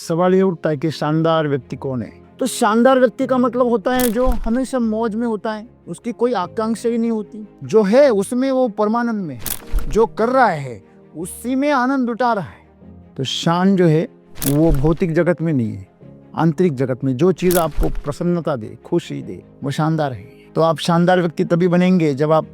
सवाल ये उठता है कि शानदार व्यक्ति कौन है। तो शानदार व्यक्ति का मतलब होता है जो हमेशा मौज में होता है, उसकी कोई आकांक्षा ही नहीं होती, जो है उसमें वो परमानंद में है, जो कर रहा है उसी में आनंद उठा रहा है। तो शान जो है वो भौतिक जगत में नहीं है, आंतरिक जगत में जो चीज आपको प्रसन्नता दे, खुशी दे, वो शानदार है। तो आप शानदार व्यक्ति तभी बनेंगे जब आप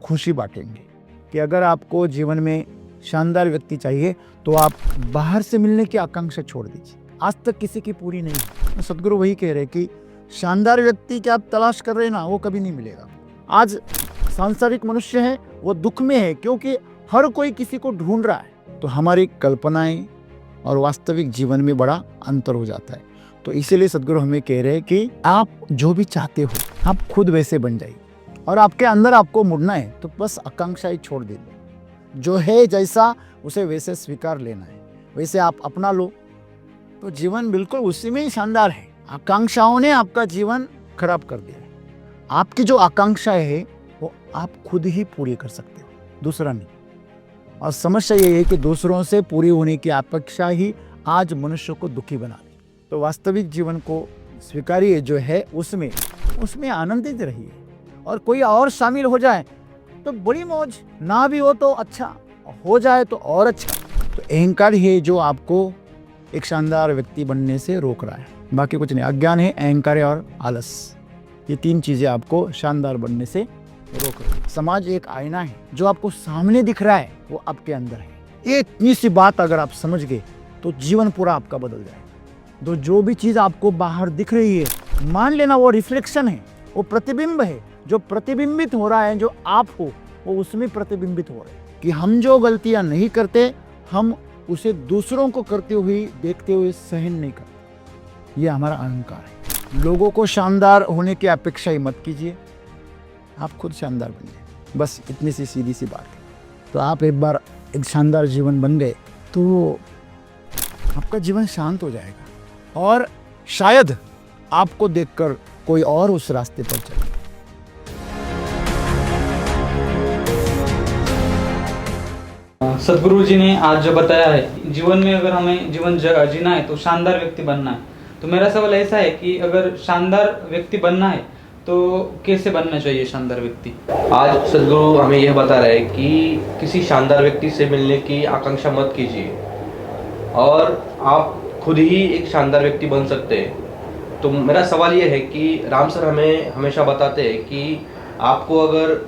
खुशी बांटेंगे। कि अगर आपको जीवन में शानदार व्यक्ति चाहिए तो आप बाहर से मिलने की आकांक्षा छोड़ दीजिए, आज तक किसी की पूरी नहीं। सदगुरु वही कह रहे कि शानदार व्यक्ति की आप तलाश कर रहे हैं ना, वो कभी नहीं मिलेगा। आज सांसारिक मनुष्य है वो दुख में है क्योंकि हर कोई किसी को ढूंढ रहा है। तो हमारी कल्पनाएं और वास्तविक जीवन में बड़ा अंतर हो जाता है। तो इसीलिए सदगुरु हमें कह रहे हैं कि आप जो भी चाहते हो आप खुद वैसे बन जाइए, और आपके अंदर आपको मुड़ना है तो बस आकांक्षा ही छोड़ देनी, जो है जैसा उसे वैसे स्वीकार लेना है, वैसे आप अपना लो तो जीवन बिल्कुल उसी में ही शानदार है। आकांक्षाओं ने आपका जीवन खराब कर दिया है। आपकी जो आकांक्षा है वो आप खुद ही पूरी कर सकते हो, दूसरा नहीं। और समस्या ये है कि दूसरों से पूरी होने की अपेक्षा ही आज मनुष्य को दुखी बना दी। तो वास्तविक जीवन को स्वीकारिए, जो है उसमें आनंदित रहिए, और कोई और शामिल हो जाए तो बड़ी मौज, ना भी हो तो अच्छा, हो जाए तो और अच्छा। तो अहंकार है जो आपको एक शानदार व्यक्ति बनने से रोक रहा है, बाकी कुछ नहीं। अज्ञान है, अहंकार है और आलस, ये तीन चीजें आपको शानदार बनने से रोक रही है। समाज एक आईना है, जो आपको सामने दिख रहा है वो आपके अंदर है। ये इतनी सी बात अगर आप समझ गए तो जीवन पूरा आपका बदल जाएगा। तो जो भी चीज आपको बाहर दिख रही है मान लेना वो रिफ्लेक्शन है, वो प्रतिबिंब है। जो प्रतिबिंबित हो रहा है, जो आप हो वो उसमें प्रतिबिंबित हो रहे हैं। कि हम जो गलतियां नहीं करते हम उसे दूसरों को करते हुए देखते हुए सहन नहीं करते, ये हमारा अहंकार है। लोगों को शानदार होने की अपेक्षा ही मत कीजिए, आप खुद शानदार बन जाए, बस इतनी सी सीधी सी बात है। तो आप एक बार एक शानदार जीवन बन गए तो आपका जीवन शांत हो जाएगा, और शायद आपको देखकर कोई और उस रास्ते पर चले। सदगुरु जी ने आज जो बताया है, जीवन में अगर हमें जीवन जीना है तो शानदार व्यक्ति बनना है। तो मेरा सवाल ऐसा है कि अगर शानदार व्यक्ति बनना है तो कैसे बनना चाहिए शानदार व्यक्ति? आज सदगुरु हमें यह बता रहे हैं कि किसी शानदार व्यक्ति से मिलने की आकांक्षा मत कीजिए, और आप खुद ही एक शानदार व्यक्ति बन सकते हैं। तो मेरा सवाल यह है कि राम सर हमें हमेशा बताते हैं कि आपको अगर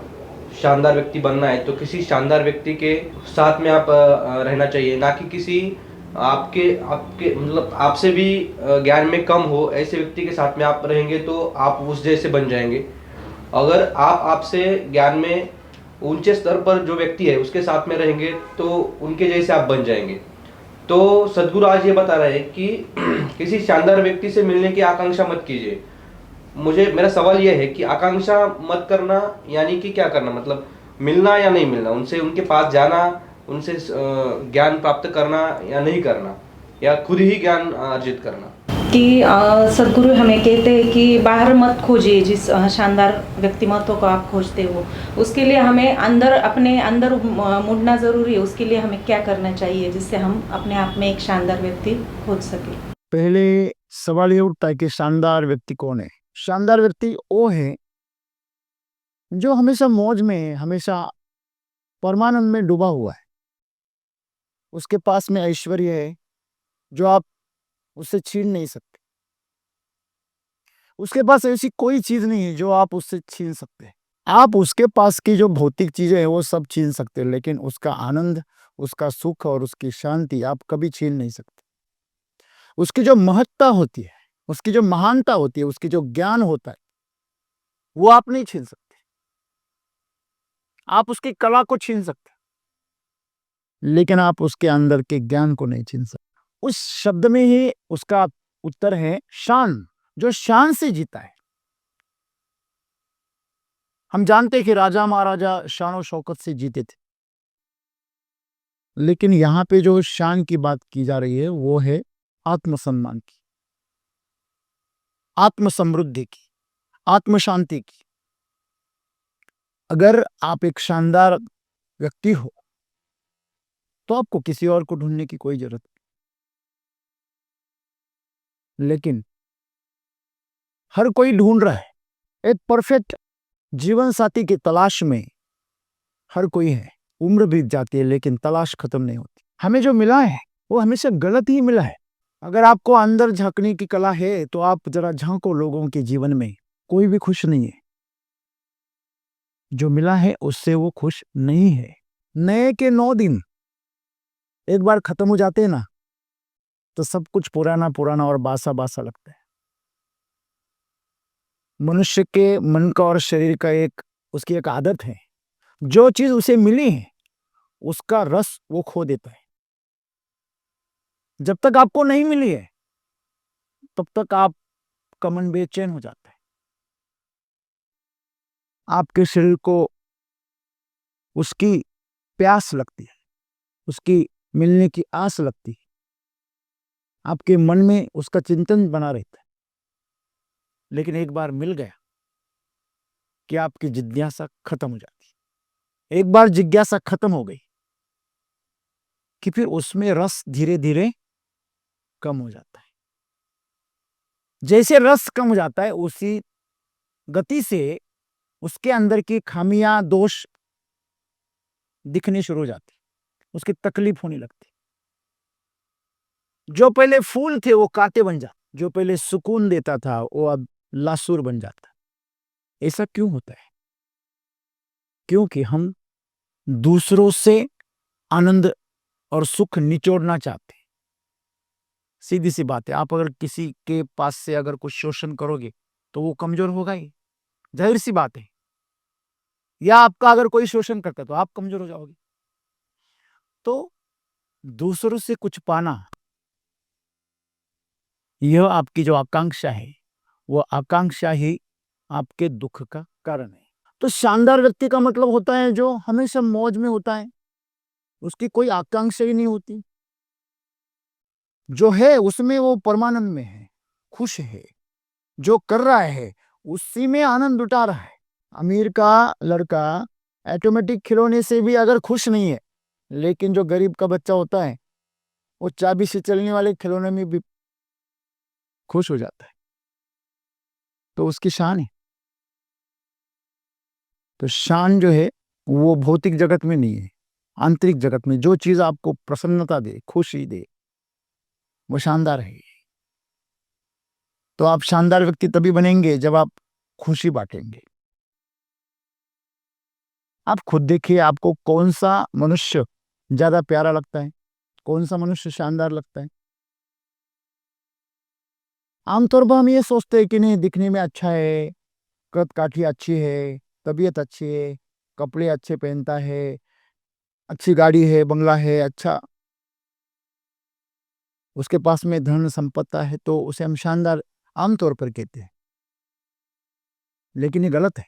शानदार व्यक्ति बनना है तो किसी शानदार व्यक्ति के साथ में आप रहना चाहिए, ना कि किसी आपके आपके मतलब आपसे भी ज्ञान में कम हो ऐसे व्यक्ति के साथ में आप रहेंगे तो आप उस जैसे बन जाएंगे। अगर आप आपसे ज्ञान में ऊंचे स्तर पर जो व्यक्ति है उसके साथ में रहेंगे तो उनके जैसे आप बन जाएंगे। तो सदगुरु आज ये बता रहे हैं कि किसी शानदार व्यक्ति से मिलने की आकांक्षा मत कीजिए। मेरा सवाल यह है कि आकांक्षा मत करना यानी कि क्या करना, मतलब मिलना या नहीं मिलना, उनसे उनके पास जाना, उनसे ज्ञान प्राप्त करना या नहीं करना, या खुद ही ज्ञान अर्जित करना। कि सदगुरु हमें कहते हैं कि बाहर मत खोजिए, जिस शानदार व्यक्तिमत्व को आप खोजते हो उसके लिए हमें अपने अंदर मुड़ना ज़रूरी है। उसके लिए हमें क्या करना चाहिए जिससे हम अपने आप में एक शानदार व्यक्ति खोज सके? पहले सवाल ये उठता है कि शानदार व्यक्ति कौन है। शानदार व्यक्ति वो है जो हमेशा मौज में, हमेशा परमानंद में डूबा हुआ है। उसके पास में ऐश्वर्य है जो आप उससे छीन नहीं सकते। उसके पास ऐसी कोई चीज नहीं है जो आप उससे छीन सकते हैं। आप उसके पास की जो भौतिक चीजें हैं वो सब छीन सकते हो, लेकिन उसका आनंद, उसका सुख और उसकी शांति आप कभी छीन नहीं सकते। उसकी जो महत्ता होती है, उसकी जो महानता होती है, उसकी जो ज्ञान होता है वो आप नहीं छीन सकते। आप उसकी कला को छीन सकते, लेकिन आप उसके अंदर के ज्ञान को नहीं छीन सकते। उस शब्द में ही उसका उत्तर है शान, जो शान से जीता है। हम जानते हैं कि राजा महाराजा शान और शौकत से जीते थे, लेकिन यहां पे जो शान की बात की जा रही है वो है आत्मसम्मान की, आत्म समृद्धि की, आत्म शांति की। अगर आप एक शानदार व्यक्ति हो तो आपको किसी और को ढूंढने की कोई जरूरत नहीं। लेकिन हर कोई ढूंढ रहा है एक परफेक्ट जीवन साथी की तलाश में। हर कोई है, उम्र बीत जाती है लेकिन तलाश खत्म नहीं होती। हमें जो मिला है वो हमेशा गलत ही मिला है। अगर आपको अंदर झांकने की कला है तो आप जरा झांको लोगों के जीवन में, कोई भी खुश नहीं है। जो मिला है उससे वो खुश नहीं है। नए के 9 दिन एक बार खत्म हो जाते हैं ना, तो सब कुछ पुराना पुराना और बासा बासा लगता है। मनुष्य के मन का और शरीर का उसकी एक आदत है, जो चीज उसे मिली है उसका रस वो खो देता है। जब तक आपको नहीं मिली है तब तक आपका मन बेचैन हो जाता है। आपके शरीर को उसकी प्यास लगती है, उसकी मिलने की आस लगती है, आपके मन में उसका चिंतन बना रहता है। लेकिन एक बार मिल गया कि आपकी जिज्ञासा खत्म हो जाती है। एक बार जिज्ञासा खत्म हो गई कि फिर उसमें रस धीरे धीरे कम हो जाता है। जैसे रस कम हो जाता है उसी गति से उसके अंदर की खामियां दोष दिखने शुरू हो जाती, उसकी तकलीफ होने लगती। जो पहले फूल थे वो कांटे बन जाते, जो पहले सुकून देता था वो अब लासुर बन जाता। ऐसा क्यों होता है? क्योंकि हम दूसरों से आनंद और सुख निचोड़ना चाहते हैं। सीधी सी बात है, आप अगर किसी के पास से अगर कुछ शोषण करोगे तो वो कमजोर होगा ही, जाहिर सी बात है। या आपका अगर कोई शोषण करता है तो आप कमजोर हो जाओगे। तो दूसरों से कुछ पाना, यह आपकी जो आकांक्षा है वो आकांक्षा ही आपके दुख का कारण है। तो शानदार व्यक्ति का मतलब होता है जो हमेशा मौज में होता है, उसकी कोई आकांक्षा ही नहीं होती। जो है उसमें वो परमानंद में है, खुश है, जो कर रहा है उसी में आनंद उठा रहा है। अमीर का लड़का ऑटोमेटिक खिलौने से भी अगर खुश नहीं है, लेकिन जो गरीब का बच्चा होता है वो चाबी से चलने वाले खिलौने में भी खुश हो जाता है। तो उसकी शान है। तो शान जो है वो भौतिक जगत में नहीं है, आंतरिक जगत में जो चीज आपको प्रसन्नता दे, खुशी दे, वो शानदार है। तो आप शानदार व्यक्ति तभी बनेंगे जब आप खुशी बांटेंगे। आप खुद देखिए आपको कौन सा मनुष्य ज्यादा प्यारा लगता है, कौन सा मनुष्य शानदार लगता है। आमतौर पर हम ये सोचते हैं कि नहीं, दिखने में अच्छा है, कद काठी अच्छी है, तबीयत अच्छी है, कपड़े अच्छे पहनता है, अच्छी गाड़ी है, बंगला है, अच्छा उसके पास में धन संपत्ति है, तो उसे हम शानदार आमतौर पर कहते हैं। लेकिन ये गलत है।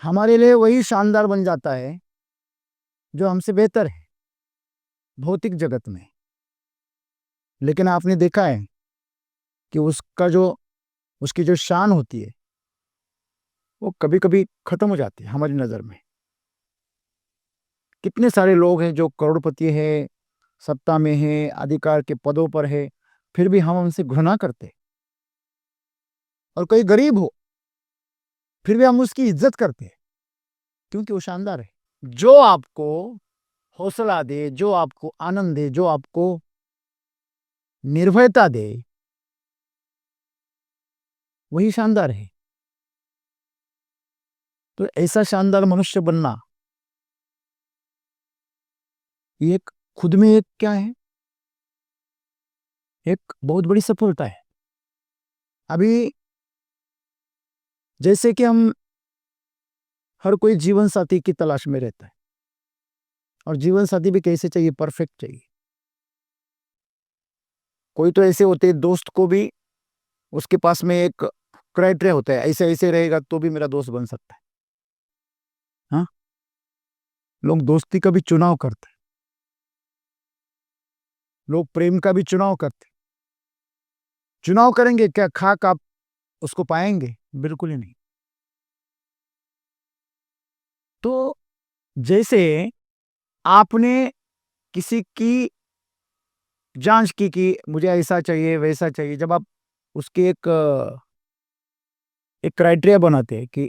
हमारे लिए वही शानदार बन जाता है जो हमसे बेहतर है भौतिक जगत में। लेकिन आपने देखा है कि उसकी जो शान होती है वो कभी कभी खत्म हो जाती है हमारी नजर में। कितने सारे लोग हैं जो करोड़पति है, सत्ता में है, अधिकार के पदों पर है, फिर भी हम उनसे घृणा करते हैं। और कोई गरीब हो फिर भी हम उसकी इज्जत करते हैं, क्योंकि वो शानदार है। जो आपको हौसला दे, जो आपको आनंद दे, जो आपको निर्भयता दे, वही शानदार है। तो ऐसा शानदार मनुष्य बनना ये खुद में एक क्या है, एक बहुत बड़ी सफलता है। अभी जैसे कि हम हर कोई जीवन साथी की तलाश में रहता है, और जीवन साथी भी कैसे चाहिए, परफेक्ट चाहिए। कोई तो ऐसे होते हैं दोस्त को भी उसके पास में एक क्राइटेरिया होता है, ऐसे ऐसे रहेगा तो भी मेरा दोस्त बन सकता है। हाँ, लोग दोस्ती का भी चुनाव करते हैं, लोग प्रेम का भी चुनाव करते हैं। चुनाव करेंगे क्या खाक आप उसको पाएंगे? बिल्कुल ही नहीं। तो जैसे आपने किसी की जांच की कि मुझे ऐसा चाहिए वैसा चाहिए। जब आप उसकी एक क्राइटेरिया बनाते हैं कि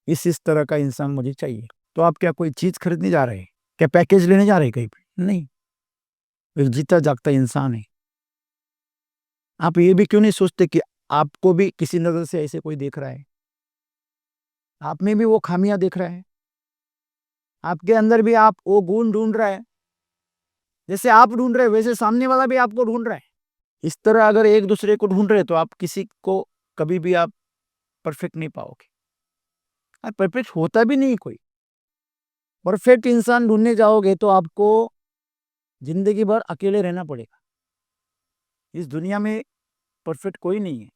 इस तरह का इंसान मुझे चाहिए, तो आप क्या कोई चीज खरीदने जा रहे हैं, क्या पैकेज लेने जा रहे हैं कहीं पे? नहीं, एक जीता जागता इंसान है। आप ये भी क्यों नहीं सोचते कि आपको भी किसी नजर से ऐसे कोई देख रहा है, आप में भी वो खामियां देख रहा है, आपके अंदर भी आप वो गुण ढूंढ रहा है, जैसे आप ढूंढ रहे हैं वैसे सामने वाला भी आपको ढूंढ रहा है। इस तरह अगर एक दूसरे को ढूंढ रहे तो आप किसी को कभी भी आप परफेक्ट नहीं पाओगे, और परफेक्ट होता भी नहीं कोई। परफेक्ट इंसान ढूंढने जाओगे तो आपको जिंदगी भर अकेले रहना पड़ेगा। इस दुनिया में परफेक्ट कोई नहीं है।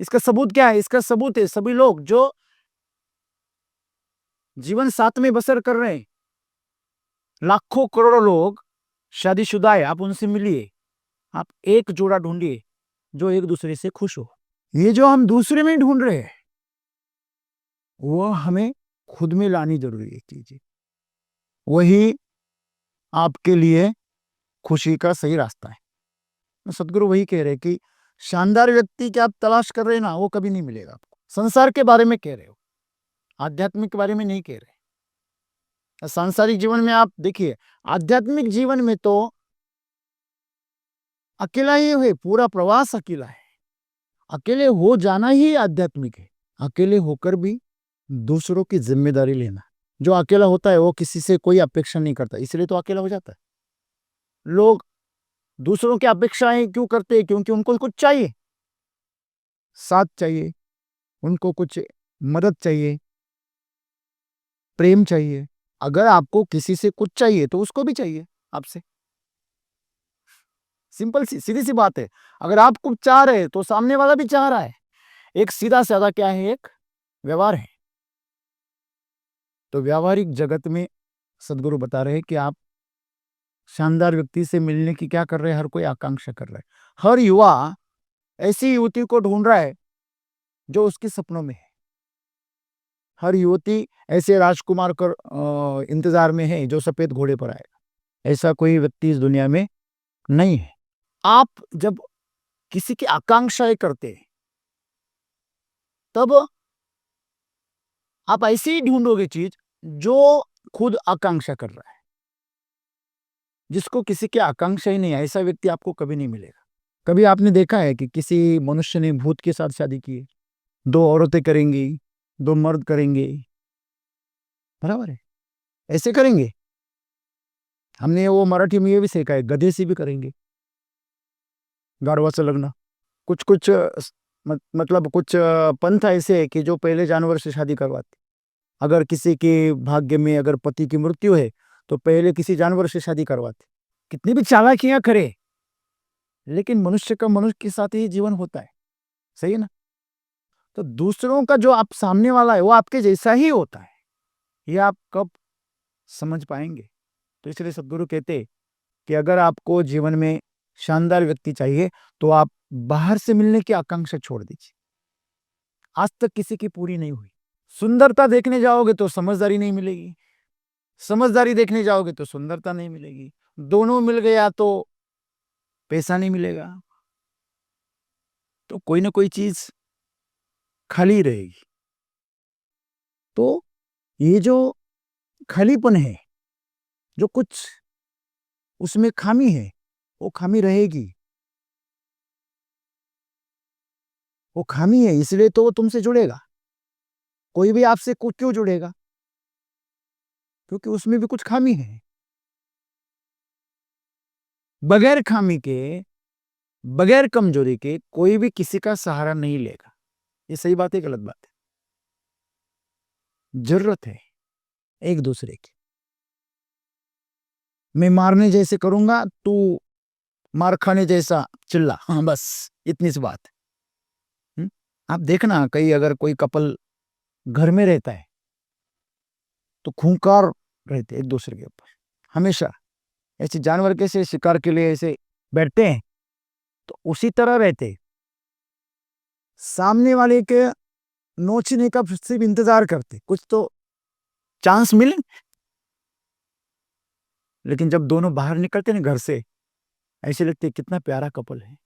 इसका सबूत क्या है? इसका सबूत है सभी लोग जो जीवन साथ में बसर कर रहे हैं। लाखों करोड़ों लोग शादीशुदा है, आप उनसे मिलिए, आप एक जोड़ा ढूंढिए जो एक दूसरे से खुश हो। ये जो हम दूसरे में ढूंढ रहे हैं वो हमें खुद में लानी जरूरी है चीजें, वही आपके लिए खुशी का सही रास्ता है। सदगुरु वही कह रहे हैं कि शानदार व्यक्ति की आप तलाश कर रहे हैं ना, वो कभी नहीं मिलेगा आपको। संसार के बारे में कह रहे हो, आध्यात्मिक के बारे में नहीं कह रहे। सांसारिक जीवन में आप देखिए, आध्यात्मिक जीवन में तो अकेला ही है, पूरा प्रवास अकेला है। अकेले हो जाना ही आध्यात्मिक है। अकेले होकर भी दूसरों की जिम्मेदारी लेना। जो अकेला होता है वो किसी से कोई अपेक्षा नहीं करता, इसलिए तो अकेला हो जाता है। लोग दूसरों की अपेक्षाएं क्यों करते हैं? क्योंकि उनको कुछ चाहिए, साथ चाहिए, उनको कुछ मदद चाहिए, प्रेम चाहिए। अगर आपको किसी से कुछ चाहिए तो उसको भी चाहिए आपसे। सिंपल सी सीधी सी बात है। अगर आप कुछ चाह रहे हैं तो सामने वाला भी चाह रहा है। एक सीधा साधा क्या है, एक व्यवहार है। तो व्यावहारिक जगत में सदगुरु बता रहे हैं कि आप शानदार व्यक्ति से मिलने की क्या कर रहे हैं? हर कोई आकांक्षा कर रहा है। हर युवा ऐसी युवती को ढूंढ रहा है जो उसके सपनों में है। हर युवती ऐसे राजकुमार कर इंतजार में है जो सफेद घोड़े पर आएगा। ऐसा कोई व्यक्ति इस दुनिया में नहीं है। आप जब किसी की आकांक्षाएं करते हैं तब आप ऐसे ही ढूंढोगे चीज जो खुद आकांक्षा कर रहा है। जिसको किसी की आकांक्षा ही नहीं है, ऐसा व्यक्ति आपको कभी नहीं मिलेगा। कभी आपने देखा है कि किसी मनुष्य ने भूत के साथ शादी की है? दो औरतें करेंगी, दो मर्द करेंगे, बराबर है, ऐसे करेंगे। हमने वो मराठी में ये भी सीखा है, गधे से भी करेंगे, गाड़वा से लगना। कुछ कुछ मतलब कुछ पंथ ऐसे है कि जो पहले जानवर से शादी करवाते। अगर किसी के भाग्य में अगर पति की मृत्यु है तो पहले किसी जानवर से शादी करवाते। कितनी भी चालाकियां करे, लेकिन मनुष्य का मनुष्य के साथ ही जीवन होता है, सही है ना? तो दूसरों का जो आप सामने वाला है वो आपके जैसा ही होता है, ये आप कब समझ पाएंगे? तो इसलिए सदगुरु कहते कि अगर आपको जीवन में शानदार व्यक्ति चाहिए तो आप बाहर से मिलने की आकांक्षा छोड़ दीजिए। आज तक किसी की पूरी नहीं हुई। सुंदरता देखने जाओगे तो समझदारी नहीं मिलेगी, समझदारी देखने जाओगे तो सुंदरता नहीं मिलेगी, दोनों मिल गया तो पैसा नहीं मिलेगा, तो कोई ना कोई चीज खाली रहेगी। तो ये जो खालीपन है, जो कुछ उसमें खामी है, वो खामी रहेगी। वो खामी है इसलिए तो वो तुमसे जुड़ेगा। कोई भी आपसे क्यों जुड़ेगा? क्योंकि उसमें भी कुछ खामी है। बगैर खामी के, बगैर कमजोरी के कोई भी किसी का सहारा नहीं लेगा। ये सही बात है, गलत बात है? जरूरत है एक दूसरे की। मैं मारने जैसे करूंगा, तू मार खाने जैसा चिल्ला, हाँ बस इतनी सी बात है। आप देखना कहीं अगर कोई कपल घर में रहता है तो खूंखार रहते एक दूसरे के ऊपर हमेशा। ऐसे जानवर कैसे शिकार के लिए ऐसे बैठते हैं, तो उसी तरह रहते। सामने वाले के नोचने का सिर्फ इंतजार करते, कुछ तो चांस मिले। लेकिन जब दोनों बाहर निकलते ना घर से, ऐसे लगते हैं, कितना प्यारा कपल है।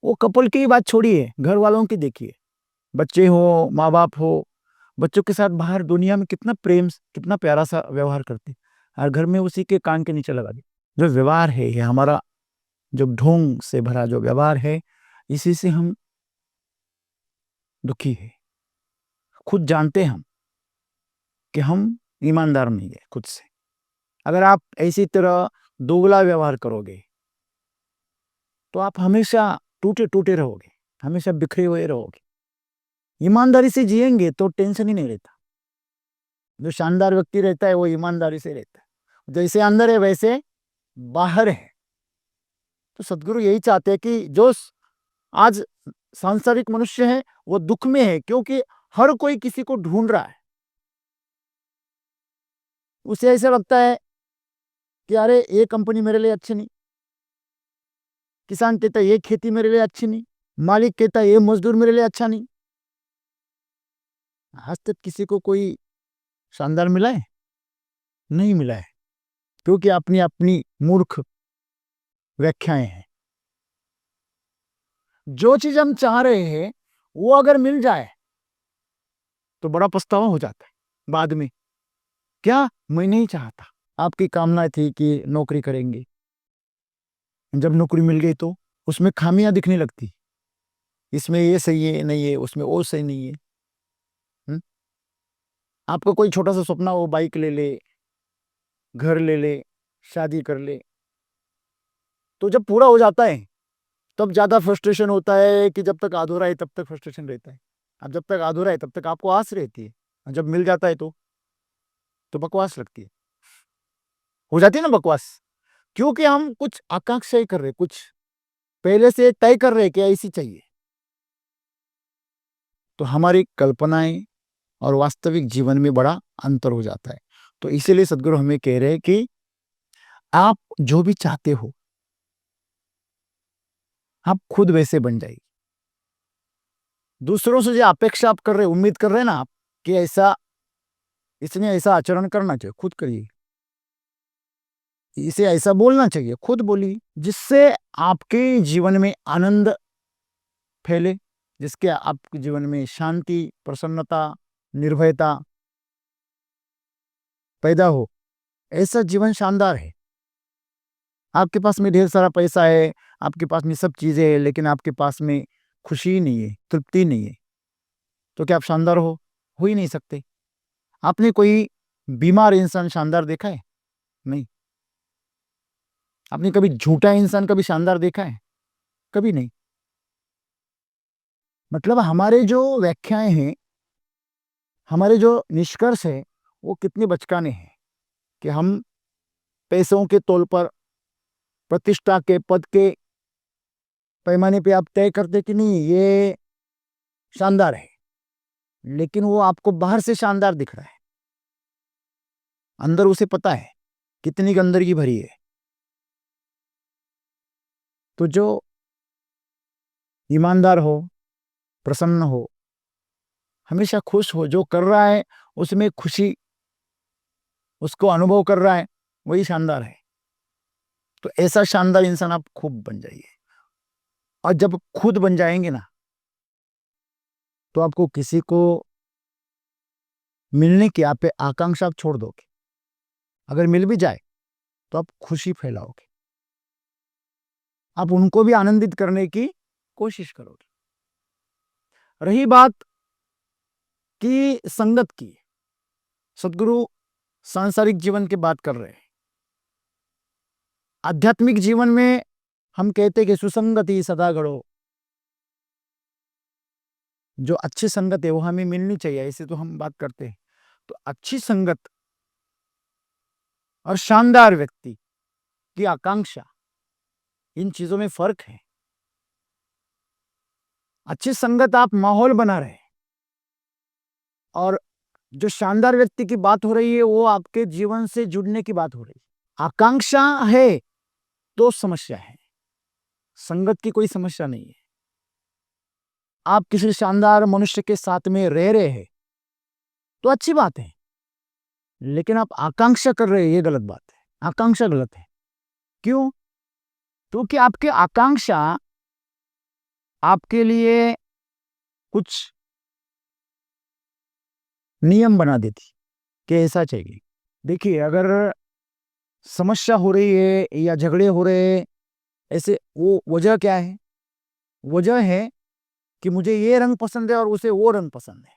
वो कपल की बात छोड़िए, घर वालों की देखिए, बच्चे हो, माँ बाप हो, बच्चों के साथ बाहर दुनिया में कितना प्रेम, कितना प्यारा सा व्यवहार करते हैं, और घर में उसी के कान के नीचे लगा दे। जो व्यवहार है, ये हमारा जो ढोंग से भरा जो व्यवहार है, इसी से हम दुखी है। खुद जानते हैं हम कि हम ईमानदार नहीं है खुद से। अगर आप ऐसी तरह दोगला व्यवहार करोगे तो आप हमेशा टूटे टूटे रहोगे, हमेशा बिखरे हुए रहोगे। ईमानदारी से जिएंगे तो टेंशन ही नहीं रहता। जो शानदार व्यक्ति रहता है वो ईमानदारी से रहता है। जैसे अंदर है वैसे बाहर है। तो सदगुरु यही चाहते हैं कि जो आज सांसारिक मनुष्य है वो दुख में है, क्योंकि हर कोई किसी को ढूंढ रहा है। उसे ऐसा लगता है कि अरे ये कंपनी मेरे लिए अच्छी नहीं, किसान कहता है ये खेती मेरे लिए अच्छी नहीं, मालिक कहता है ये मजदूर मेरे लिए अच्छा नहीं। आज तक किसी को कोई शानदार मिला है? नहीं मिला है, क्योंकि अपनी अपनी मूर्ख व्याख्याएं हैं। जो चीज हम चाह रहे हैं वो अगर मिल जाए तो बड़ा पछतावा हो जाता है बाद में। क्या मैं नहीं चाहता, आपकी कामना थी कि नौकरी करेंगे, जब नौकरी मिल गई तो उसमें खामियां दिखने लगती, इसमें ये सही है नहीं है, उसमें वो सही नहीं है। हुँ? आपका कोई छोटा सा सपना हो, बाइक ले ले, घर ले ले, शादी कर ले, तो जब पूरा हो जाता है तब ज्यादा फ्रस्ट्रेशन होता है कि जब तक अधूरा है तब तक फ्रस्ट्रेशन रहता है। अब जब तक अधूरा है तब तक आपको आस रहती है, और जब मिल जाता है तो बकवास लगती है, हो जाती है ना बकवास। क्योंकि हम कुछ आकांक्षाएं कर रहे, कुछ पहले से तय कर रहे कि ऐसी चाहिए, तो हमारी कल्पनाएं और वास्तविक जीवन में बड़ा अंतर हो जाता है। तो इसीलिए सदगुरु हमें कह रहे हैं कि आप जो भी चाहते हो आप खुद वैसे बन जाइए। दूसरों से जो अपेक्षा आप कर रहे, उम्मीद कर रहे हैं ना आप कि ऐसा इसने ऐसा आचरण करना चाहिए, खुद करिए। इसे ऐसा बोलना चाहिए, खुद बोलिए, जिससे आपके जीवन में आनंद फैले, जिसके आपके जीवन में शांति, प्रसन्नता, निर्भयता पैदा हो। ऐसा जीवन शानदार है। आपके पास में ढेर सारा पैसा है, आपके पास में सब चीजें हैं, लेकिन आपके पास में खुशी नहीं है, तृप्ति नहीं है, तो क्या आप शानदार हो ही नहीं सकते। आपने कोई बीमार इंसान शानदार देखा है? नहीं। आपने कभी झूठा इंसान कभी शानदार देखा है? कभी नहीं। मतलब हमारे जो व्याख्याएं हैं, हमारे जो निष्कर्ष है, वो कितने बचकाने हैं कि हम पैसों के तौल पर, प्रतिष्ठा के, पद के पैमाने पे आप तय करते कि नहीं ये शानदार है, लेकिन वो आपको बाहर से शानदार दिख रहा है, अंदर उसे पता है कितनी गंदगी भरी है। तो जो ईमानदार हो, प्रसन्न हो, हमेशा खुश हो, जो कर रहा है उसमें खुशी उसको अनुभव कर रहा है, वही शानदार है। तो ऐसा शानदार इंसान आप खूब बन जाइए। और जब खुद बन जाएंगे ना, तो आपको किसी को मिलने की आप पे आकांक्षा आप छोड़ दोगे। अगर मिल भी जाए तो आप खुशी फैलाओगे, आप उनको भी आनंदित करने की कोशिश करोगे। रही बात की संगत की, सदगुरु सांसारिक जीवन की बात कर रहे हैं। आध्यात्मिक जीवन में हम कहते हैं कि सुसंगति सदा गढ़ो। जो अच्छी संगत है वो हमें मिलनी चाहिए, ऐसे तो हम बात करते हैं। तो अच्छी संगत और शानदार व्यक्ति की आकांक्षा, इन चीजों में फर्क है। अच्छी संगत आप माहौल बना रहे, और जो शानदार व्यक्ति की बात हो रही है वो आपके जीवन से जुड़ने की बात हो रही है। आकांक्षा है तो समस्या है, संगत की कोई समस्या नहीं है। आप किसी शानदार मनुष्य के साथ में रह रहे हैं तो अच्छी बात है, लेकिन आप आकांक्षा कर रहे हैं, ये गलत बात है। आकांक्षा गलत है। क्यों? क्योंकि आपकी आकांक्षा आपके लिए कुछ नियम बना देती कि ऐसा चाहिए। देखिए, अगर समस्या हो रही है या झगड़े हो रहे हैं, ऐसे वो वजह क्या है? वजह है कि मुझे ये रंग पसंद है और उसे वो रंग पसंद है,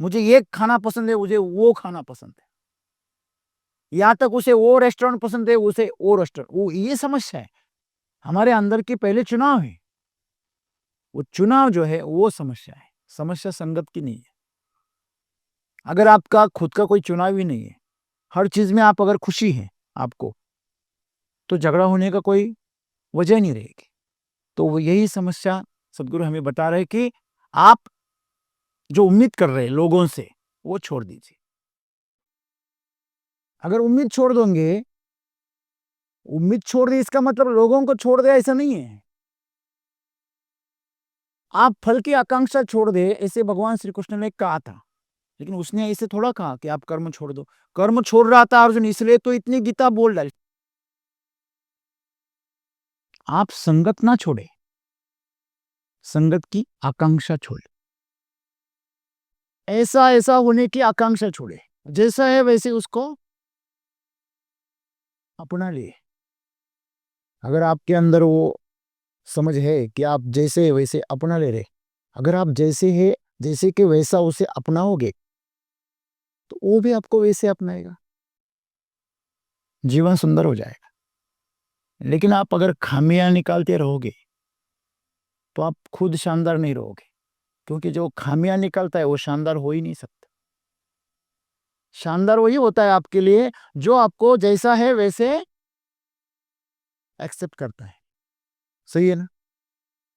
मुझे ये खाना पसंद है, उसे वो खाना पसंद है, यहाँ तक उसे वो रेस्टोरेंट पसंद है, उसे वो रेस्टोरेंट। वो ये समस्या है। हमारे अंदर के पहले चुनाव है, वो चुनाव जो है वो समस्या है। समस्या संगत की नहीं है। अगर आपका खुद का कोई चुनाव ही नहीं है, हर चीज में आप अगर खुशी है आपको, तो झगड़ा होने का कोई वजह नहीं रहेगी। तो वो यही समस्या सदगुरु हमें बता रहे कि आप जो उम्मीद कर रहे हैं लोगों से, वो छोड़ दीजिए। अगर उम्मीद छोड़ दोगे, उम्मीद छोड़ दी इसका मतलब लोगों को छोड़ दे ऐसा नहीं है। आप फल की आकांक्षा छोड़ दे, ऐसे भगवान श्री कृष्ण ने कहा था, लेकिन उसने ऐसे थोड़ा कहा कि आप कर्म छोड़ दो। कर्म छोड़ रहा था अर्जुन, इसलिए तो इतनी गीता बोल डाली। आप संगत ना छोड़े, संगत की आकांक्षा छोड़े। ऐसा ऐसा होने की आकांक्षा छोड़े, जैसा है वैसे उसको अपना लिए। अगर आपके अंदर वो समझ है कि आप जैसे वैसे अपना ले रहे, अगर आप जैसे है जैसे कि वैसा उसे अपनाओगे, तो वो भी आपको वैसे अपनाएगा, जीवन सुंदर हो जाएगा। लेकिन आप अगर खामियां निकालते रहोगे, तो आप खुद शानदार नहीं रहोगे, क्योंकि जो खामियां निकालता है वो शानदार हो ही नहीं सकता। शानदार वही होता है आपके लिए जो आपको जैसा है वैसे एक्सेप्ट करता है। सही है ना?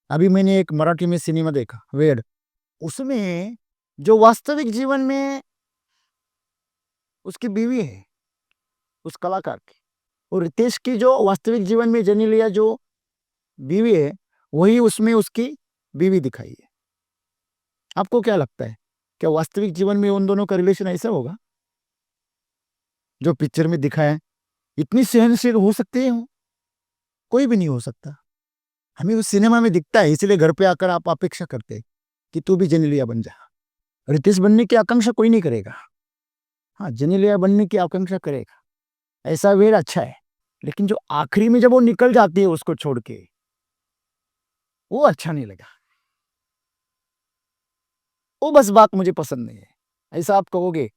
अभी मैंने एक मराठी में सिनेमा देखा, वेड। उसमें जो वास्तविक जीवन में उसकी बीवी है, उस कलाकार की, और रितेश की जो वास्तविक जीवन में जेनेलिया जो बीवी है, वही उसमें उसकी बीवी दिखाई है। आपको क्या लगता है, क्या वास्तविक जीवन में उन दोनों का रिलेशन ऐसा होगा जो पिक्चर में दिखाया है? इतनी सहनशील हो सकती है? कोई भी नहीं हो सकता। हमें उस सिनेमा में दिखता है, इसलिए घर पे आकर आप अपेक्षा करते हैं कि तू भी जेनेलिया बन जा। रितेश बनने की आकांक्षा कोई नहीं करेगा। हाँ, जेनेलिया बनने की आकांक्षा करेगा, ऐसा वेर अच्छा है। लेकिन जो आखिरी में जब वो निकल जाती है उसको छोड़ के, वो अच्छा नहीं लगा। वो बस बात मुझे पसंद नहीं है, ऐसा आप कहोगे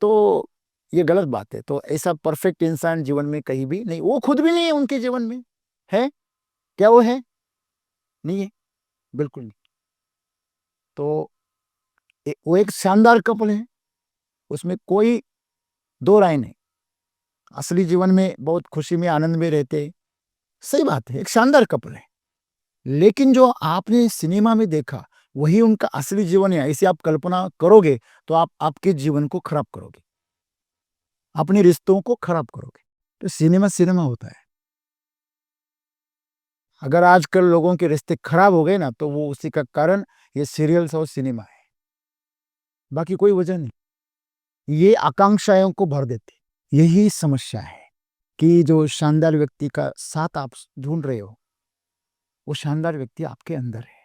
तो ये गलत बात है। तो ऐसा परफेक्ट इंसान जीवन में कहीं भी नहीं, वो खुद भी नहीं है उनके जीवन में। है क्या? वो है नहीं है, बिल्कुल नहीं। तो वो एक शानदार कपल है, उसमें कोई दो राय नहीं। असली जीवन में बहुत खुशी में आनंद में रहते, सही बात है, एक शानदार कपल है। लेकिन जो आपने सिनेमा में देखा वही उनका असली जीवन है, ऐसी आप कल्पना करोगे तो आप आपके जीवन को खराब करोगे, अपने रिश्तों को खराब करोगे। तो सिनेमा सिनेमा होता है। अगर आजकल लोगों के रिश्ते खराब हो गए ना, तो वो उसी का कारण ये सीरियल्स और सिनेमा है, बाकी कोई वजह नहीं। ये आकांक्षाओं को भर देते। यही समस्या है कि जो शानदार व्यक्ति का साथ आप ढूंढ रहे हो, वो शानदार व्यक्ति आपके अंदर है,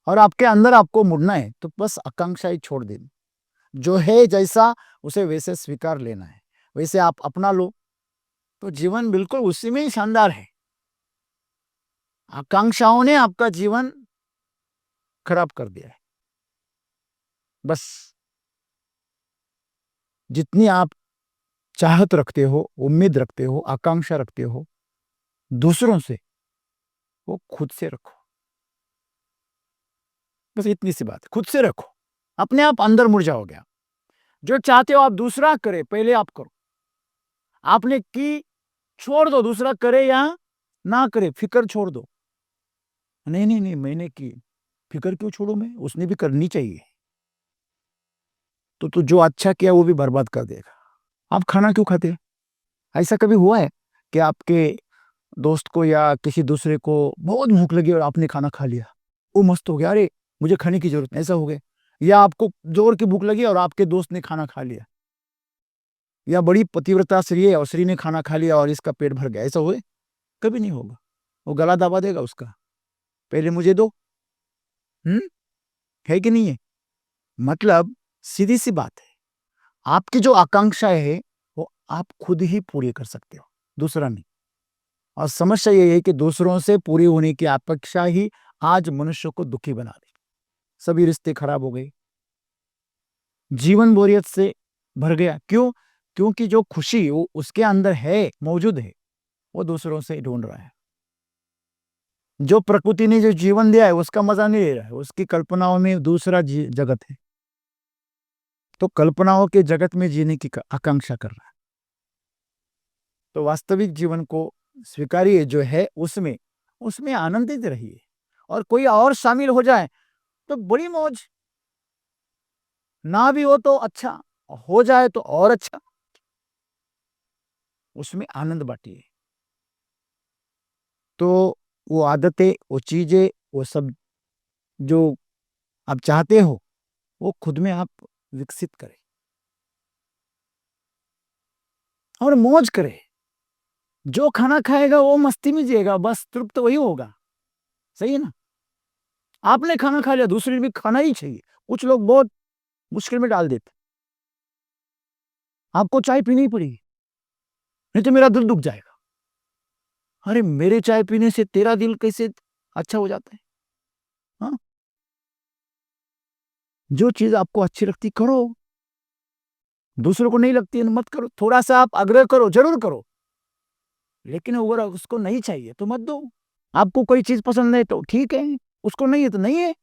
और आपके अंदर आपको मुड़ना है तो बस आकांक्षा ही छोड़ देनी। जो है जैसा उसे वैसे स्वीकार लेना है, वैसे आप अपना लो, तो जीवन बिल्कुल उसी में ही शानदार है। आकांक्षाओं ने आपका जीवन खराब कर दिया है। बस जितनी आप चाहत रखते हो, उम्मीद रखते हो, आकांक्षा रखते हो दूसरों से, वो खुद से रखो। बस इतनी सी बात है, खुद से रखो, अपने आप अंदर मुड़ जाओगे। आप जो चाहते हो आप दूसरा करे, पहले आप करो। आपने की, छोड़ दो, दूसरा करे या ना करे, फिक्र छोड़ दो। नहीं नहीं नहीं, मैंने की, फिक्र क्यों छोड़ू मैं? उसने भी करनी चाहिए। तो जो अच्छा किया वो भी बर्बाद कर देगा। आप खाना क्यों खाते? ऐसा कभी हुआ है कि आपके दोस्त को या किसी दूसरे को बहुत भूख लगी और आपने खाना खा लिया, वो मस्त हो गया, अरे मुझे खाने की जरूरत नहीं, ऐसा हो गया? या आपको जोर की भूख लगी और आपके दोस्त ने खाना खा लिया, या बड़ी पतिव्रता स्त्री है और स्त्री ने खाना खा लिया और इसका पेट भर गया, ऐसा हुए? कभी नहीं होगा। वो गला दबा देगा उसका, पहले मुझे दो। है कि नहीं है? मतलब सीधी सी बात है, आपकी जो आकांक्षा है वो आप खुद ही पूरी कर सकते हो, दूसरा नहीं। और समस्या ये है कि दूसरों से पूरी होने की अपेक्षा ही आज मनुष्य को दुखी बना दी। सभी रिश्ते खराब हो गए, जीवन बोरियत से भर गया। क्यों? क्योंकि जो खुशी वो उसके अंदर है, मौजूद है, वो दूसरों से ढूंढ रहा है। जो प्रकृति ने जो जीवन दिया है उसका मजा नहीं ले रहा है, उसकी कल्पनाओं में दूसरा जगत है, तो कल्पनाओं के जगत में जीने की आकांक्षा कर रहा है। तो वास्तविक जीवन को स्वीकारिए जो है, उसमें उसमें आनंदित रहिए। और कोई और शामिल हो जाए तो बड़ी मौज, ना भी हो तो अच्छा, हो जाए तो और अच्छा, उसमें आनंद बांटिए। तो वो आदतें, वो चीजें, वो सब जो आप चाहते हो वो खुद में आप विकसित करें और मौज करें। जो खाना खाएगा वो मस्ती में जिएगा, बस तृप्त वही होगा। सही है ना? आपने खाना खा लिया, दूसरे ने भी खाना ही चाहिए। कुछ लोग बहुत मुश्किल में डाल देते, आपको चाय पीनी ही पड़ेगी, नहीं तो मेरा दिल दुख जाएगा। अरे मेरे चाय पीने से तेरा दिल कैसे अच्छा हो जाता है? हाँ, जो चीज आपको अच्छी लगती करो, दूसरों को नहीं लगती है मत करो। थोड़ा सा आप आग्रह करो, जरूर करो, लेकिन अगर उसको नहीं चाहिए तो मत दो। आपको कोई चीज पसंद है तो ठीक है, उसको नहीं है तो नहीं है।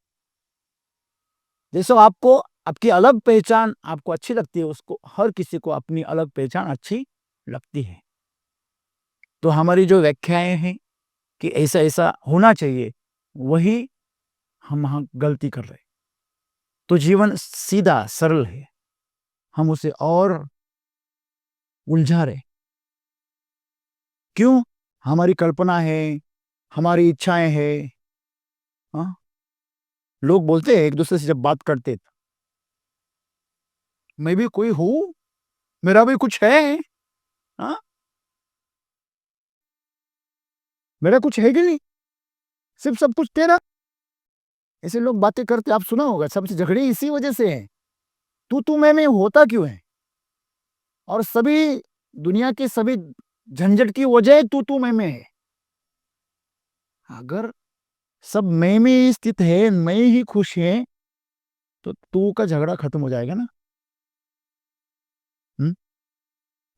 जैसे आपको आपकी अलग पहचान आपको अच्छी लगती है, उसको हर किसी को अपनी अलग पहचान अच्छी लगती है। तो हमारी जो व्याख्याएं हैं कि ऐसा ऐसा होना चाहिए, वही हम वहां गलती कर रहे। तो जीवन सीधा सरल है, हम उसे और उलझा रहे। क्यों? हमारी कल्पना है, हमारी इच्छाएं हैं। हाँ, लोग बोलते हैं एक दूसरे से जब बात करते, मैं भी कोई हूं, मेरा भी कुछ है। हाँ, मेरा कुछ है कि नहीं, सिर्फ सब कुछ तेरा। ऐसे लोग बातें करते आप सुना होगा, सबसे झगड़े इसी वजह से है। तू मैं होता क्यों है? और सभी दुनिया के सभी झंझट की वजह तू मैं है। अगर सब मैं में ही स्थित है, मैं ही खुश है, तो तू का झगड़ा खत्म हो जाएगा ना। हुँ?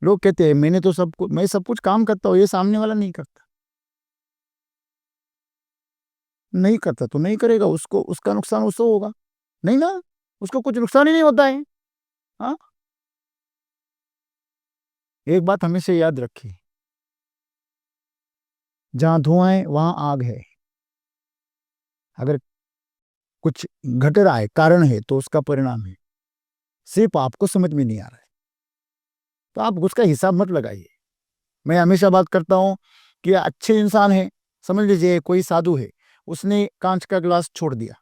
लोग कहते हैं मैंने तो सब कुछ, मैं सब कुछ काम करता हूँ, ये सामने वाला नहीं करता। नहीं करता तो नहीं करेगा, उसको उसका नुकसान उसको होगा। नहीं ना, उसको कुछ नुकसान ही नहीं होता है। हाँ, एक बात हमेशा याद रखिए, जहां धुआं है वहां आग है। अगर कुछ घट रहा है, कारण है, तो उसका परिणाम है, सिर्फ आपको समझ में नहीं आ रहा है, तो आप उसका हिसाब मत लगाइए। मैं हमेशा बात करता हूं कि अच्छे इंसान है, समझ लीजिए कोई साधु है, उसने कांच का गिलास छोड़ दिया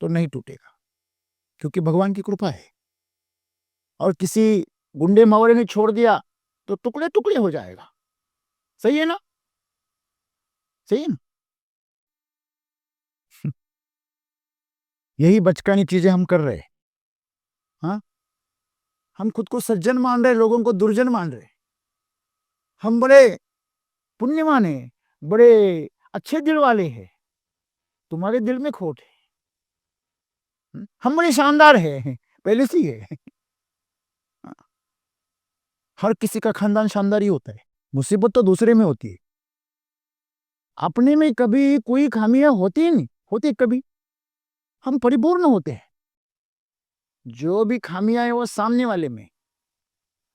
तो नहीं टूटेगा, क्योंकि भगवान की कृपा है। और किसी गुंडे मवरे ने छोड़ दिया तो टुकड़े टुकड़े हो जाएगा। सही है ना? सही है ना? यही बचकानी चीजें हम कर रहे हैं। हाँ, हम खुद को सज्जन मान रहे, लोगों को दुर्जन मान रहे। हम बड़े पुण्यवान हैं, बड़े अच्छे दिल वाले हैं, तुम्हारे दिल में खोट है। हम बड़े शानदार हैं, पहले से ही है। हाँ, हर किसी का खानदान शानदार ही होता है, मुसीबत तो दूसरे में होती है, अपने में कभी कोई खामियां होती ही नहीं होती। कभी हम परिपूर्ण होते हैं, जो भी खामियां है वो सामने वाले में।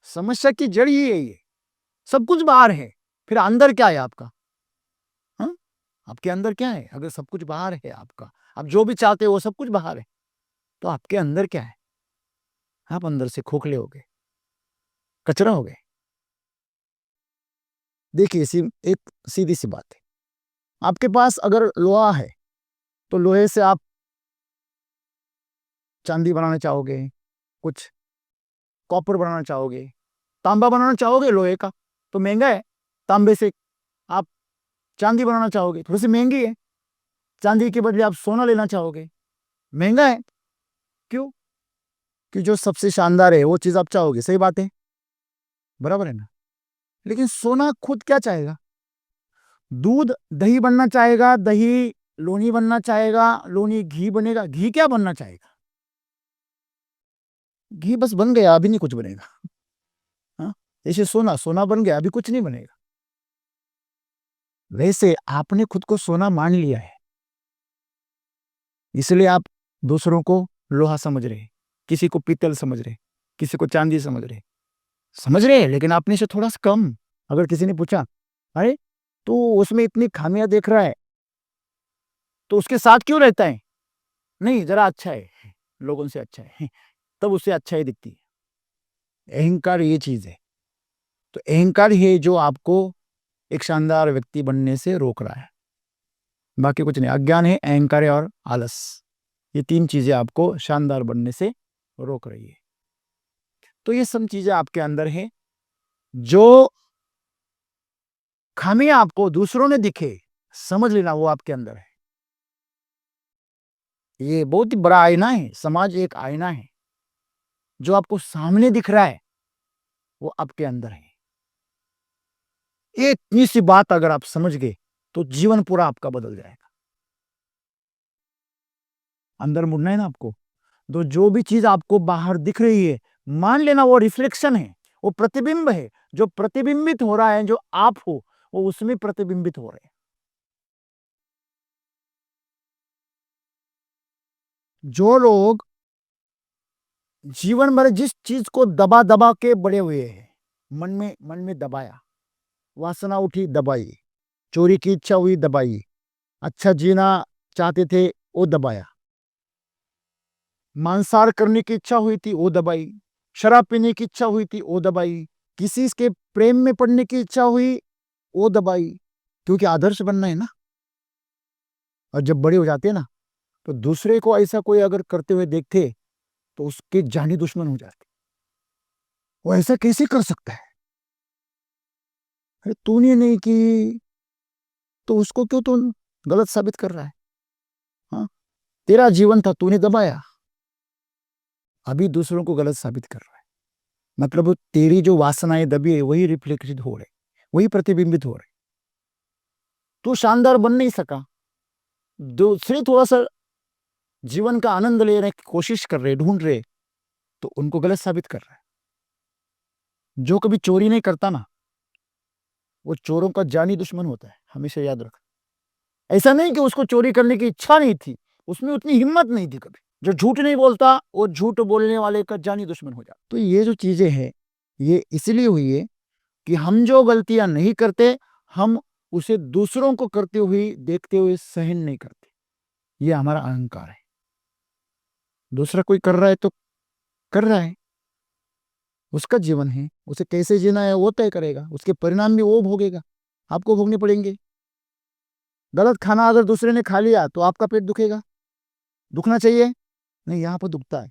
समस्या की जड़ ही है ये, सब कुछ बाहर है, फिर अंदर क्या है आपका? हाँ, आपके अंदर क्या है? अगर सब कुछ बाहर है आपका, आप जो भी चाहते हो वो सब कुछ बाहर है, तो आपके अंदर क्या है? आप अंदर से खोखले हो गए, कचरा हो गए। देखिए एक सीधी सी बात है, आपके पास अगर लोहा है तो लोहे से आप चांदी बनाना चाहोगे, कुछ कॉपर बनाना चाहोगे, तांबा बनाना चाहोगे लोहे का तो महंगा है, तांबे से आप चांदी बनाना चाहोगे थोड़ी सी महंगी है, चांदी के बदले आप सोना लेना चाहोगे, महंगा है। क्यों? कि जो सबसे शानदार है वो चीज आप चाहोगे, सही बात है, बराबर है ना। लेकिन सोना खुद क्या चाहेगा? दूध दही बनना चाहेगा, दही लोनी बनना चाहेगा, लोनी घी बनेगा, घी क्या बनना चाहेगा? घी बस बन गया, अभी नहीं कुछ बनेगा। हाँ, जैसे सोना, सोना बन गया, अभी कुछ नहीं बनेगा। वैसे आपने खुद को सोना मान लिया है, इसलिए आप दूसरों को लोहा समझ रहे, किसी को पीतल समझ रहे, किसी को चांदी समझ रहे, लेकिन आपने से थोड़ा सा कम। अगर किसी ने पूछा अरे तो उसमें इतनी खामियां देख रहा है तो उसके साथ क्यों रहता है? नहीं, जरा अच्छा है, लोगों से अच्छा है, तब उससे अच्छा ही दिखती है। अहंकार ये चीज है। तो अहंकार है जो आपको एक शानदार व्यक्ति बनने से रोक रहा है, बाकी कुछ नहीं। अज्ञान है, अहंकार है और आलस, ये तीन चीजें आपको शानदार बनने से रोक रही है। तो ये सब चीजें आपके अंदर है, जो खामियां आपको दूसरों ने दिखे, समझ लेना वो आपके अंदर है। ये बहुत ही बड़ा आईना है, समाज एक आईना है, जो आपको सामने दिख रहा है वो आपके अंदर है। एक इतनी सी बात अगर आप समझ गए तो जीवन पूरा आपका बदल जाएगा। अंदर मुड़ना है ना आपको, तो जो भी चीज आपको बाहर दिख रही है मान लेना वो रिफ्लेक्शन है, वो प्रतिबिंब है, जो प्रतिबिंबित हो रहा है, जो आप हो वो उसमें प्रतिबिंबित हो रहे हैं। जो लोग जीवन भर जिस चीज को दबा दबा के बड़े हुए हैं, मन में दबाया, वासना उठी दबाई, चोरी की इच्छा हुई दबाई, अच्छा जीना चाहते थे वो दबाया, मांसाहार करने की इच्छा हुई थी वो दबाई, शराब पीने की इच्छा हुई थी वो दबाई, किसी के प्रेम में पड़ने की इच्छा हुई वो दबाई, क्योंकि आदर्श बनना है ना। और जब बड़े हो जाते हैं ना तो दूसरे को ऐसा कोई अगर करते हुए देखते तो उसके जानी दुश्मन हो जाते। वो ऐसा कैसे कर सकता है? अरे तूने नहीं की तो उसको क्यों तू गलत साबित कर रहा है? हाँ, तेरा जीवन था, तूने दबाया, अभी दूसरों को गलत साबित कर रहा है। मतलब वो तेरी जो वासनाएं दबी है वही रिफ्लेक्टेड हो रहे, वही प्रतिबिंबित हो रहे। तू शानदार बन नहीं सका, दूसरे थोड़ा सा जीवन का आनंद लेने की कोशिश कर रहे, ढूंढ रहे, तो उनको गलत साबित कर रहा है। जो कभी चोरी नहीं करता ना वो चोरों का जानी दुश्मन होता है, हमेशा याद रख। ऐसा नहीं कि उसको चोरी करने की इच्छा नहीं थी, उसमें उतनी हिम्मत नहीं थी कभी। जो झूठ नहीं बोलता वो झूठ बोलने वाले का जानी दुश्मन हो जाता। तो ये जो चीजें हैं ये इसलिए हुई है कि हम जो गलतियां नहीं करते हम उसे दूसरों को करते हुए देखते हुए सहन नहीं करते। ये हमारा अहंकार है। दूसरा कोई कर रहा है तो कर रहा है, उसका जीवन है, उसे कैसे जीना है वो तय करेगा, उसके परिणाम भी वो भोगेगा, आपको भोगने पड़ेंगे। गलत खाना अगर दूसरे ने खा लिया तो आपका पेट दुखेगा, दुखना चाहिए नहीं, यहाँ पर दुखता है,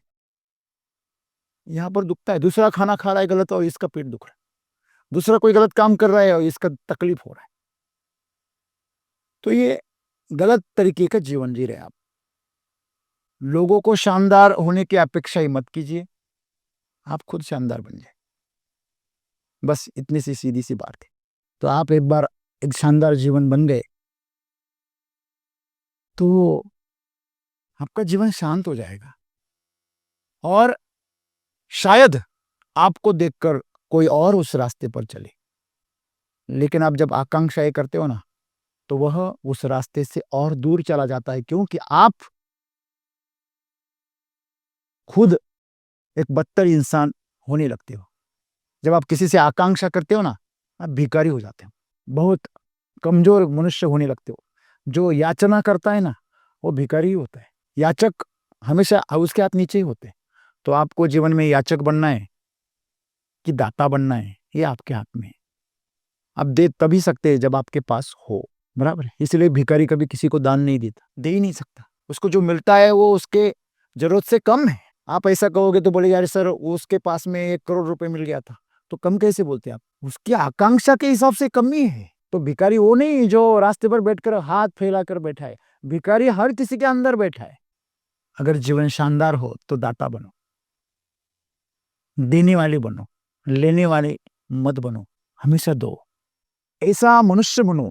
यहाँ पर दुखता है। दूसरा खाना खा रहा है गलत और इसका पेट दुख रहा है, दूसरा कोई गलत काम कर रहा है और इसका तकलीफ हो रहा है। तो ये गलत तरीके का जीवन जी रहे आप। लोगों को शानदार होने की अपेक्षा ही मत कीजिए, आप खुद शानदार बन जाए, बस इतनी सी सीधी सी बात है। तो आप एक बार एक शानदार जीवन बन गए तो आपका जीवन शांत हो जाएगा, और शायद आपको देखकर कोई और उस रास्ते पर चले। लेकिन आप जब आकांक्षाएं करते हो ना तो वह उस रास्ते से और दूर चला जाता है, क्योंकि आप खुद एक बदतर इंसान होने लगते हो। जब आप किसी से आकांक्षा करते हो ना आप भिखारी हो जाते हो, बहुत कमजोर मनुष्य होने लगते हो। जो याचना करता है ना वो भिखारी ही होता है, याचक हमेशा उसके हाथ नीचे ही होते हैं। तो आपको जीवन में याचक बनना है कि दाता बनना है, ये आपके हाथ में है। आप दे तभी सकते हैं जब आपके पास हो, बराबर है। इसलिए भिखारी कभी किसी को दान नहीं देता, दे ही नहीं सकता। उसको जो मिलता है वो उसके जरूरत से कम है। आप ऐसा कहोगे तो बोले यार सर उसके पास में 1 करोड़ रुपए मिल गया था, तो कम कैसे बोलते आप? उसकी आकांक्षा के हिसाब से कमी है। तो भिखारी वो नहीं जो रास्ते पर बैठकर हाथ फैलाकर बैठा है, भिखारी हर किसी के अंदर बैठा है। अगर जीवन शानदार हो तो दाता बनो, देने वाले बनो, लेने वाले मत बनो, हमेशा दो। ऐसा मनुष्य बनो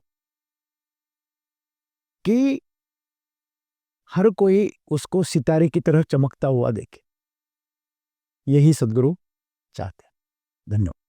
कि हर कोई उसको सितारे की तरह चमकता हुआ देखे। यही सद्गुरु चाहते हैं। धन्यवाद।